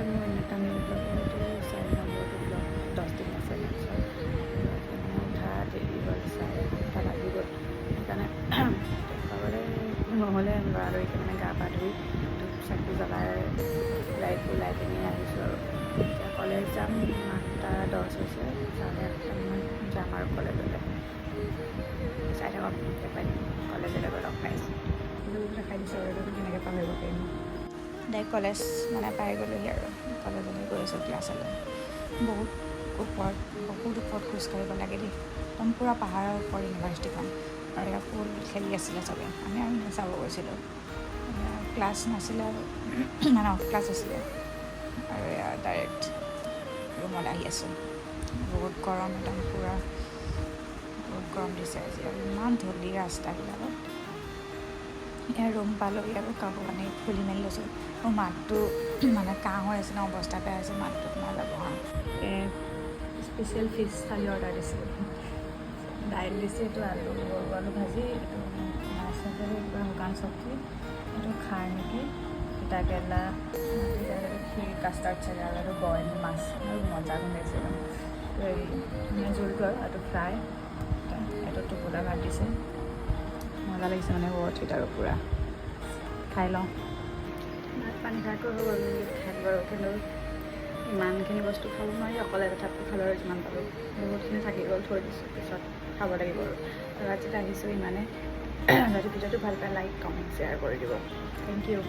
মোৰ এটা new blog এইটো 4 নম্বৰটো ব্লগ 10 দিন আছে পিছত উঠা দেৰি হ'ল 8:30 বাজি গ'ল সেইকাৰণে দেখুৱাবলৈ নহ'লে লৰালৰিকৈ মানে গা পা ধুই ধূপ চাকি জ্বলাই লাইট ওলাই পিনি আহিছোঁ আৰু এতিয়া কলেজ যাম 8:10 হৈছে 8:30মানত যাম আৰু কলেজলৈ চাই থাকক এপাই কলেজলৈ গৈ লগ পাইছোঁ দেখাই দিছোঁ আৰু এইটো কেনেকৈ পাহৰিব পাৰিম ডাইৰেক্ট কলেজ মানে পাই গ'লোহি আৰু কলেজলৈ গৈ আছোঁ ক্লাছলৈ বহুত ওপৰত খোজকাঢ়িব লাগে দেই একদম পূৰা পাহাৰৰ ওপৰত ইউনিভাৰ্চিটিখন আৰু ইয়াত ফুল খেলি আছিলে চবে আমি চাব গৈছিলোঁ ক্লাছ নাছিলে আৰু মানে অফ ক্লাছ আছিলে আৰু এয়া ডাইৰেক্ট ৰুমলৈ আহি আছোঁ বহুত গৰম একদম পূৰা বহুত গৰম দিছে আজি আৰু ইমান ধূলি ৰাস্তাবিলাকত ইয়াৰ ৰুম পালোঁহি আৰু কাপোৰ কানি খুলি মেলি লৈছোঁ মোৰ মাতটো মানে কাহ হৈ আছে ন অৱস্থা বেয়া হৈছে মাতটো তোমাৰ যাব হা স্পেচিয়েল ফিছ থালি অৰ্ডাৰ দিছিলোঁ দাইল দিছে এইটো আলু সৰু আলু ভাজি এইটো মাছ কিবা শুকান চব্জি এইটো খাৰ নেকি তিতা কেৰেলা খীৰ কাষ্টাৰ্ড চাগে আৰু এইটো বইল মাছ আৰু মজা গোন্ধাইছে মানে জোলটো আৰু এইটো ফ্ৰাই এইটো টোপোলা ভাত দিছে মজা লাগিছে মানে বহুত আৰু পূৰা খাই লওঁ ভাত পানী খাইকৈ হৈ গ'ল খাই বাৰু কিন্তু ইমানখিনি বস্তু খাব নোৱাৰি অকলে তথাপিও খালোঁ আৰু যিমান পাৰোঁ বহুতখিনি থাকি গ'ল থৈ দিছোঁ পিছত খাব লাগিব আৰু আজিলৈ আহিছোঁ ইমানে যদি ভিডিঅ'টো ভাল পায় লাইক কমেণ্ট শ্বেয়াৰ কৰি দিব থেংক ইউ